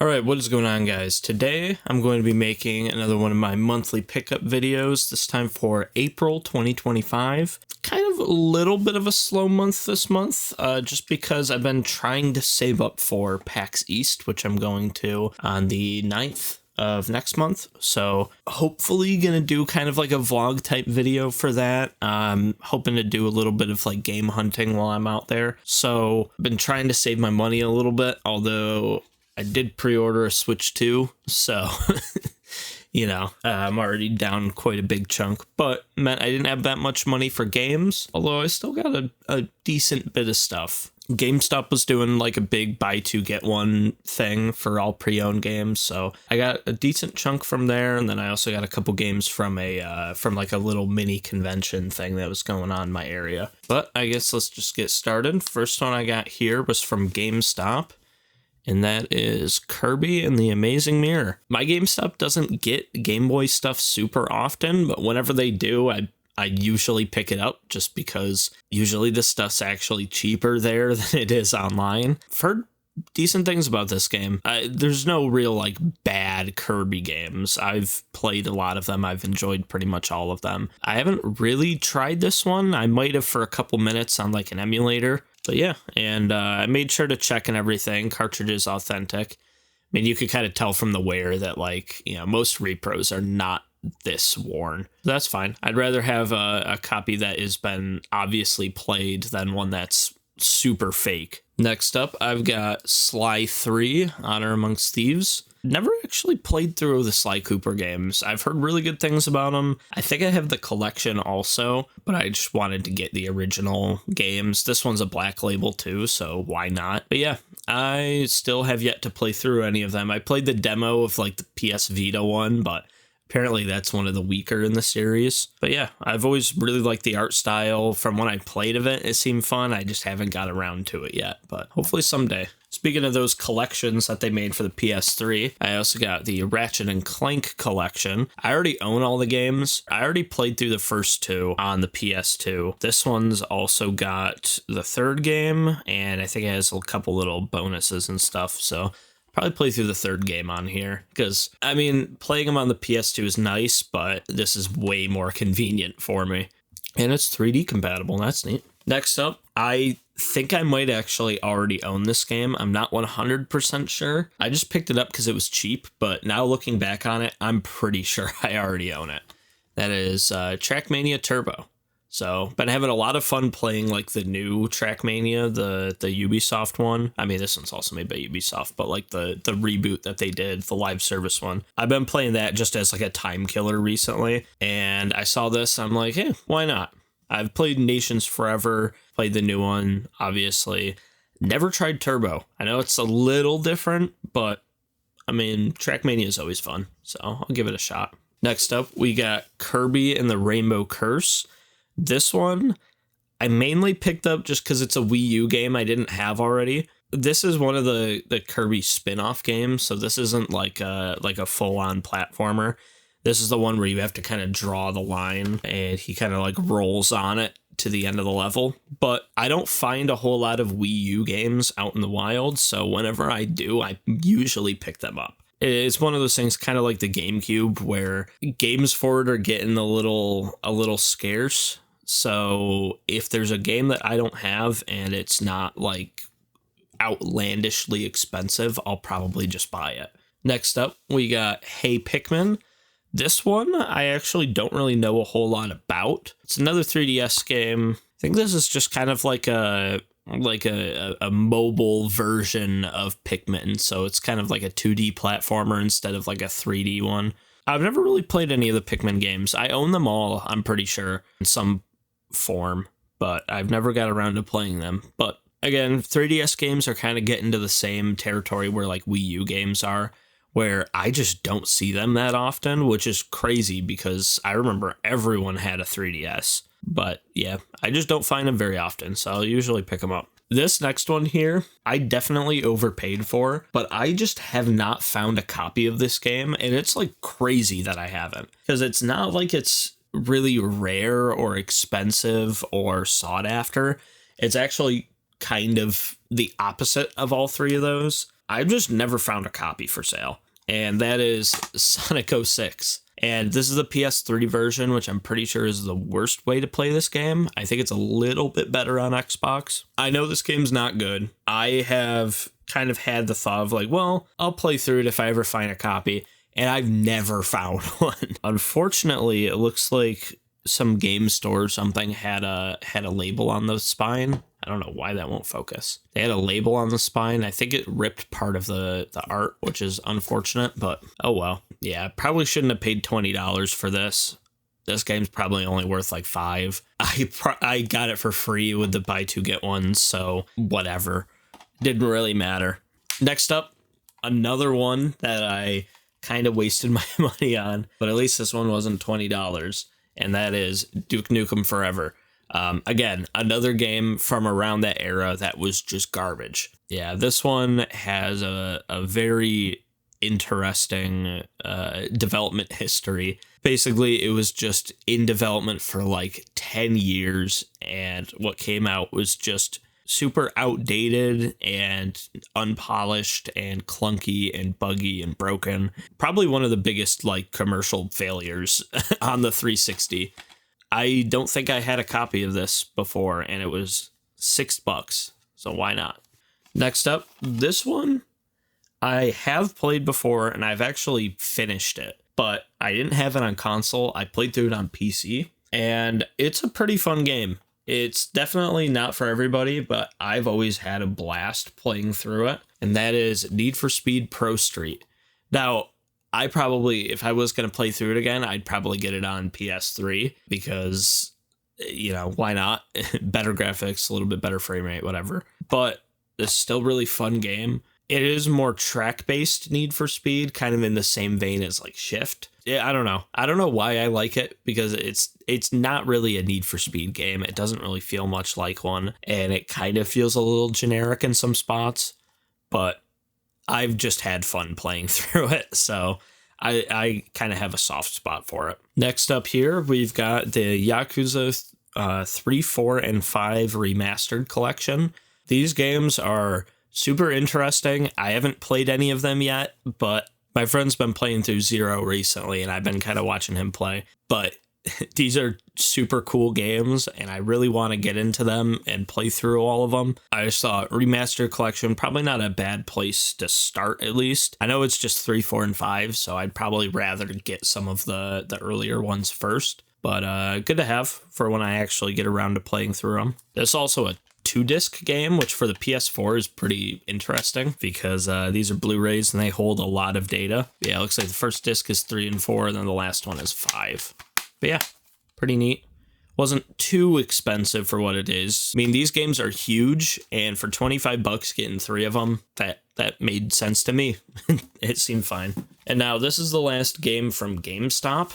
Alright, what is going on, guys? Today I'm going to be making another one of my monthly pickup videos, this time for April 2025. Kind of a little bit of a slow month this month, just because I've been trying to save up for PAX East, which I'm going to on the 9th of next month. So hopefully gonna do kind of like a vlog type video for that. I'm hoping to do a little bit of like game hunting while I'm out there. So I've been trying to save my money a little bit, although I did pre-order a Switch 2, so, I'm already down quite a big chunk, but meant I didn't have that much money for games, although I still got a decent bit of stuff. GameStop was doing like a big buy two get one thing for all pre-owned games, so I got a decent chunk from there, and then I also got a couple games from like a little mini convention thing that was going on in my area. But I guess let's just get started. First one I got here was from GameStop, and that is Kirby and the Amazing Mirror. My GameStop doesn't get Game Boy stuff super often, but whenever they do, I usually pick it up just because usually this stuff's actually cheaper there than it is online. I've heard decent things about this game. There's no real like bad Kirby games. I've played a lot of them. I've enjoyed pretty much all of them. I haven't really tried this one. I might have for a couple minutes on like an emulator. But yeah, and I made sure to check and everything. Cartridge is authentic. I mean, you could kind of tell from the wear that, like, most repros are not this worn. That's fine. I'd rather have a copy that has been obviously played than one that's super fake. Next up, I've got Sly 3, Honor Amongst Thieves. Never actually played through the Sly Cooper games. I've heard really good things about them. I think I have the collection also, but I just wanted to get the original games. This one's a black label too, so why not? But yeah, I still have yet to play through any of them. I played the demo of like the PS Vita one, but apparently that's one of the weaker in the series. But yeah, I've always really liked the art style. From when I played of it, it seemed fun. I just haven't got around to it yet, but hopefully someday. Speaking of those collections that they made for the PS3, I also got the Ratchet and Clank collection. I already own all the games. I already played through the first two on the PS2. This one's also got the third game, and I think it has a couple little bonuses and stuff, so probably play through the third game on here, because, I mean, playing them on the PS2 is nice, but this is way more convenient for me. And it's 3D compatible, that's neat. Next up, I think I might actually already own this game. I'm not 100% sure. I just picked it up because it was cheap, but now looking back on it, I'm pretty sure I already own it. That is Trackmania Turbo. So, been having a lot of fun playing like the new Trackmania, the Ubisoft one. I mean, this one's also made by Ubisoft, but like the reboot that they did, the live service one. I've been playing that just as like a time killer recently, and I saw this, I'm like, hey, why not? I've played Nations Forever, played the new one, obviously. Never tried Turbo. I know it's a little different, but I mean, Trackmania is always fun, so I'll give it a shot. Next up, we got Kirby and the Rainbow Curse. This one, I mainly picked up just because it's a Wii U game I didn't have already. This is one of the Kirby spin-off games, so this isn't like a full-on platformer. This is the one where you have to kind of draw the line, and he kind of like rolls on it to the end of the level. But I don't find a whole lot of Wii U games out in the wild, so whenever I do, I usually pick them up. It's one of those things kind of like the GameCube where games for it are getting a little scarce. So if there's a game that I don't have and it's not like outlandishly expensive, I'll probably just buy it. Next up, we got Hey Pikmin. This one, I actually don't really know a whole lot about. It's another 3DS game. I think this is just kind of like a mobile version of Pikmin. So it's kind of like a 2D platformer instead of like a 3D one. I've never really played any of the Pikmin games. I own them all, I'm pretty sure, in some form, but I've never got around to playing them. But again, 3DS games are kind of getting to the same territory where like Wii U games are, where I just don't see them that often, which is crazy because I remember everyone had a 3DS. But yeah, I just don't find them very often, so I'll usually pick them up. This next one here, I definitely overpaid for, but I just have not found a copy of this game, and it's like crazy that I haven't. Because it's not like it's really rare or expensive or sought after. It's actually kind of the opposite of all three of those. I've just never found a copy for sale, and that is Sonic 06. And this is the PS3 version, which I'm pretty sure is the worst way to play this game. I think it's a little bit better on Xbox. I know this game's not good. I have kind of had the thought of like, well, I'll play through it if I ever find a copy, and I've never found one. Unfortunately, it looks like some game store or something had a label on the spine. I don't know why that won't focus. They had a label on the spine. I think it ripped part of the art, which is unfortunate, but oh well. Yeah, probably shouldn't have paid $20 for this. This game's probably only worth like $5. I got it for free with the buy two get one, so whatever. Didn't really matter. Next up, another one that I kind of wasted my money on, but at least this one wasn't $20, and that is Duke Nukem Forever. Again, another game from around that era that was just garbage. Yeah, this one has a very interesting development history. Basically, it was just in development for like 10 years, and what came out was just super outdated and unpolished and clunky and buggy and broken. Probably one of the biggest like commercial failures on the 360. I don't think I had a copy of this before, and it was $6, so why not? Next up, this one I have played before, and I've actually finished it, but I didn't have it on console. I played through it on PC, and it's a pretty fun game. It's definitely not for everybody, but I've always had a blast playing through it, and that is Need for Speed Pro Street. Now, I probably, if I was going to play through it again, I'd probably get it on PS3 because, you know, why not? Better graphics, a little bit better frame rate, whatever. But it's still a really fun game. It is more track-based Need for Speed, kind of in the same vein as like Shift. Yeah, I don't know. I don't know why I like it, because it's not really a Need for Speed game. It doesn't really feel much like one, and it kind of feels a little generic in some spots, but I've just had fun playing through it, so I kind of have a soft spot for it. Next up here, we've got the Yakuza 3, 4, and 5 Remastered Collection. These games are super interesting. I haven't played any of them yet, but my friend's been playing through Zero recently, and I've been kind of watching him play. But these are super cool games, and I really want to get into them and play through all of them. I just thought Remastered Collection, probably not a bad place to start, at least. I know it's just 3, 4, and 5, so I'd probably rather get some of the earlier ones first. But good to have for when I actually get around to playing through them. There's also a 2-disc game, which for the PS4 is pretty interesting because these are Blu-rays and they hold a lot of data. Yeah, it looks like the first disc is 3 and 4, and then the last one is 5. But yeah, pretty neat. Wasn't too expensive for what it is. I mean, these games are huge, and for $25 getting 3 of them, that made sense to me. It seemed fine. And now this is the last game from GameStop.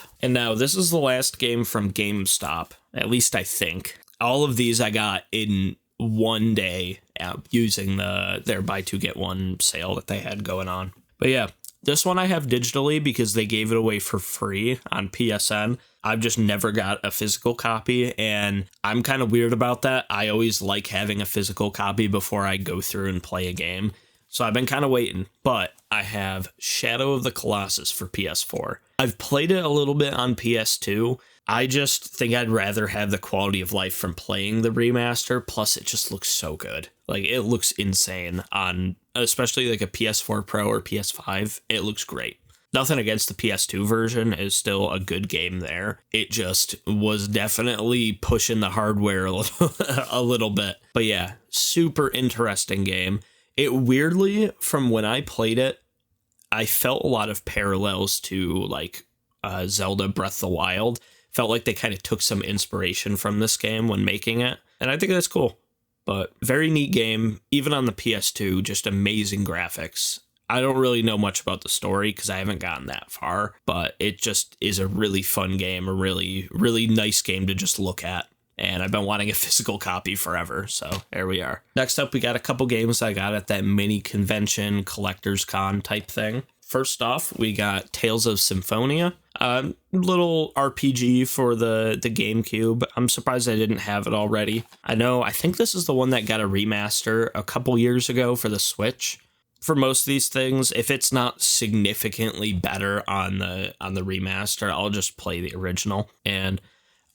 At least I think. All of these I got in one day using their buy two get one sale that they had going on. But yeah, this one I have digitally because they gave it away for free on PSN. I've just never got a physical copy, and I'm kind of weird about that. I always like having a physical copy before I go through and play a game. So I've been kind of waiting, but I have Shadow of the Colossus for PS4. I've played it a little bit on PS2. I just think I'd rather have the quality of life from playing the remaster, plus it just looks so good. Like, it looks insane on, especially like a PS4 Pro or PS5. It looks great. Nothing against the PS2 version, is still a good game there. It just was definitely pushing the hardware a little bit. But yeah, super interesting game. It weirdly, from when I played it, I felt a lot of parallels to like Zelda Breath of the Wild. Felt like they kind of took some inspiration from this game when making it. And I think that's cool. But very neat game, even on the PS2, just amazing graphics. I don't really know much about the story because I haven't gotten that far, but it just is a really fun game, a really, really nice game to just look at. And I've been wanting a physical copy forever, so there we are. Next up, we got a couple games I got at that mini convention, collector's con type thing. First off, we got Tales of Symphonia, a little RPG for the GameCube. I'm surprised I didn't have it already. I think this is the one that got a remaster a couple years ago for the Switch. for most of these things, if it's not significantly better on the remaster, I'll just play the original. And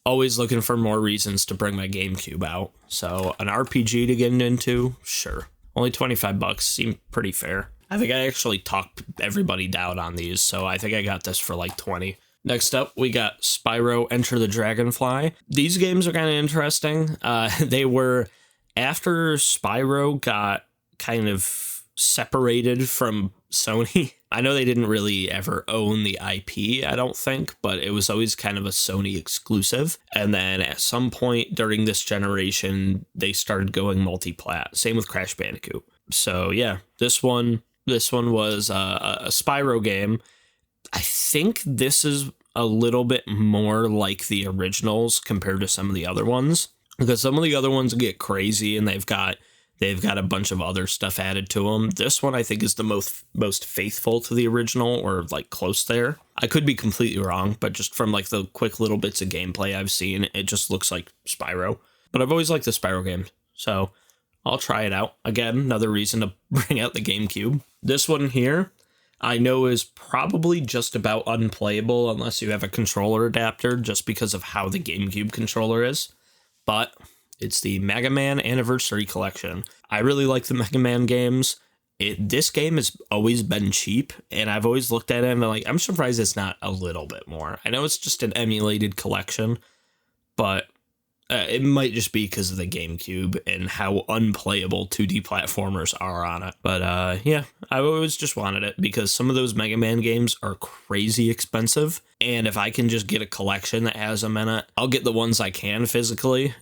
always looking for more reasons to bring my GameCube out. So an RPG to get into, sure. Only $25 seemed pretty fair. I think I actually talked everybody down on these, so I think I got this for like 20. Next up, we got Spyro Enter the Dragonfly. These games are kind of interesting. They were after Spyro got kind of separated from Sony. I know they didn't really ever own the IP, I don't think, but it was always kind of a Sony exclusive. And then at some point during this generation, they started going multi-plat. Same with Crash Bandicoot. So yeah, this one was a Spyro game. I think this is a little bit more like the originals compared to some of the other ones, because some of the other ones get crazy and they've got a bunch of other stuff added to them. This one I think is the most faithful to the original, or like close there. I could be completely wrong, but just from like the quick little bits of gameplay I've seen, it just looks like Spyro. But I've always liked the Spyro games, so I'll try it out. Again, another reason to bring out the GameCube. This one here, I know is probably just about unplayable unless you have a controller adapter, just because of how the GameCube controller is. But it's the Mega Man Anniversary Collection. I really like the Mega Man games. This game has always been cheap, and I've always looked at it and I'm surprised it's not a little bit more. I know it's just an emulated collection, but it might just be because of the GameCube and how unplayable 2D platformers are on it. But yeah, I always just wanted it because some of those Mega Man games are crazy expensive. And if I can just get a collection that has them in it, I'll get the ones I can physically.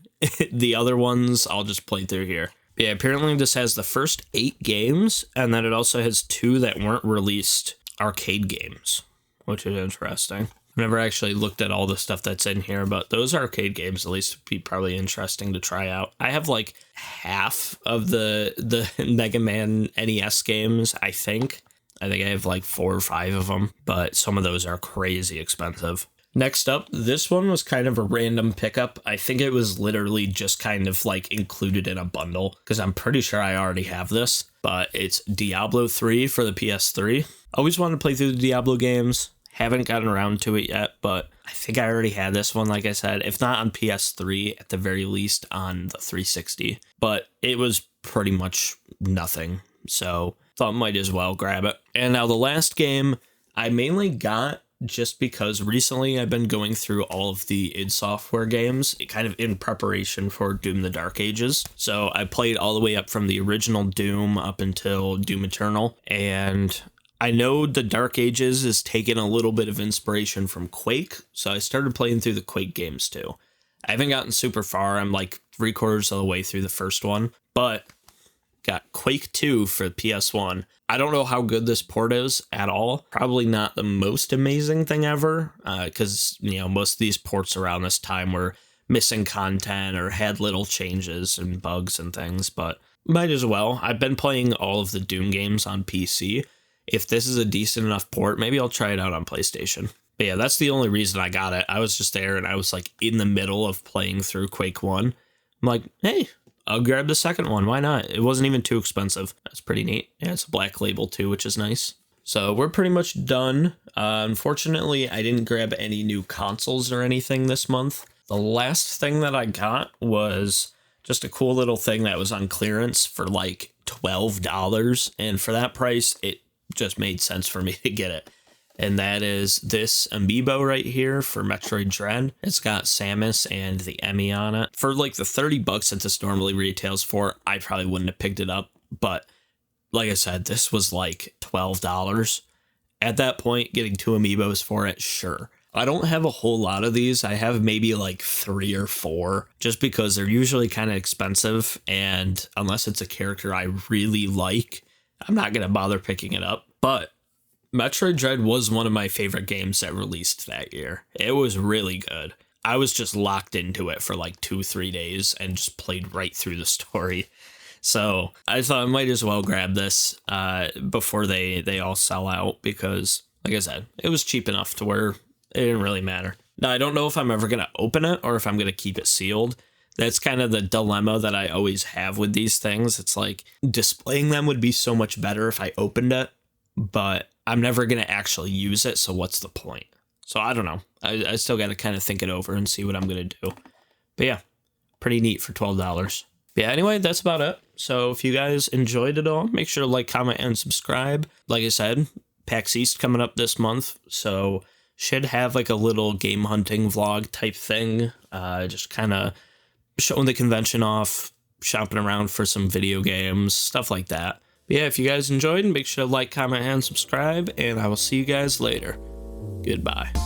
The other ones, I'll just play through here. Yeah, apparently this has the first 8 games, and then it also has 2 that weren't released arcade games, which is interesting. I've never actually looked at all the stuff that's in here, but those arcade games at least would be probably interesting to try out. I have like half of the Mega Man NES games, I think. I think I have like 4 or 5 of them, but some of those are crazy expensive. Next up, this one was kind of a random pickup. I think it was literally just kind of like included in a bundle, because I'm pretty sure I already have this, but it's Diablo 3 for the PS3. Always wanted to play through the Diablo games. Haven't gotten around to it yet, but I think I already had this one, like I said, if not on PS3, at the very least on the 360. But it was pretty much nothing, so thought might as well grab it. And now the last game I mainly got just because recently I've been going through all of the id Software games, kind of in preparation for Doom the Dark Ages. So I played all the way up from the original Doom up until Doom Eternal, and I know the Dark Ages is taking a little bit of inspiration from Quake, so I started playing through the Quake games too. I haven't gotten super far. I'm like 3/4 of the way through the first one, but got Quake 2 for PS1. I don't know how good this port is at all. Probably not the most amazing thing ever, because most of these ports around this time were missing content or had little changes and bugs and things, but might as well. I've been playing all of the Doom games on PC. If this is a decent enough port, maybe I'll try it out on PlayStation. But yeah, that's the only reason I got it. I was just there and I was like in the middle of playing through Quake 1. I'm like, hey, I'll grab the second one. Why not? It wasn't even too expensive. That's pretty neat. Yeah, it's a black label too, which is nice. So we're pretty much done. Unfortunately, I didn't grab any new consoles or anything this month. The last thing that I got was just a cool little thing that was on clearance for like $12. And for that price, it just made sense for me to get it. And that is this amiibo right here for Metroid Dread. It's got Samus and the Emmy on it. For like the $30 that this normally retails for, I probably wouldn't have picked it up. But like I said, this was like $12. At that point, getting 2 amiibos for it, sure. I don't have a whole lot of these. I have maybe like 3 or 4, just because they're usually kind of expensive. And unless it's a character I really like, I'm not going to bother picking it up. But Metroid Dread was one of my favorite games that released that year. It was really good. I was just locked into it for like 2-3 days and just played right through the story. So I thought I might as well grab this before they all sell out, because like I said, it was cheap enough to where it didn't really matter. Now, I don't know if I'm ever going to open it or if I'm going to keep it sealed. That's kind of the dilemma that I always have with these things. It's like displaying them would be so much better if I opened it, but I'm never going to actually use it. So what's the point? So I don't know. I still got to kind of think it over and see what I'm going to do. But yeah, pretty neat for $12. Yeah, anyway, that's about it. So if you guys enjoyed it all, make sure to like, comment, and subscribe. Like I said, PAX East coming up this month, so should have like a little game hunting vlog type thing. Just kind of showing the convention off, shopping around for some video games, stuff like that. But yeah, if you guys enjoyed, make sure to like, comment, and subscribe, and I will see you guys later. Goodbye.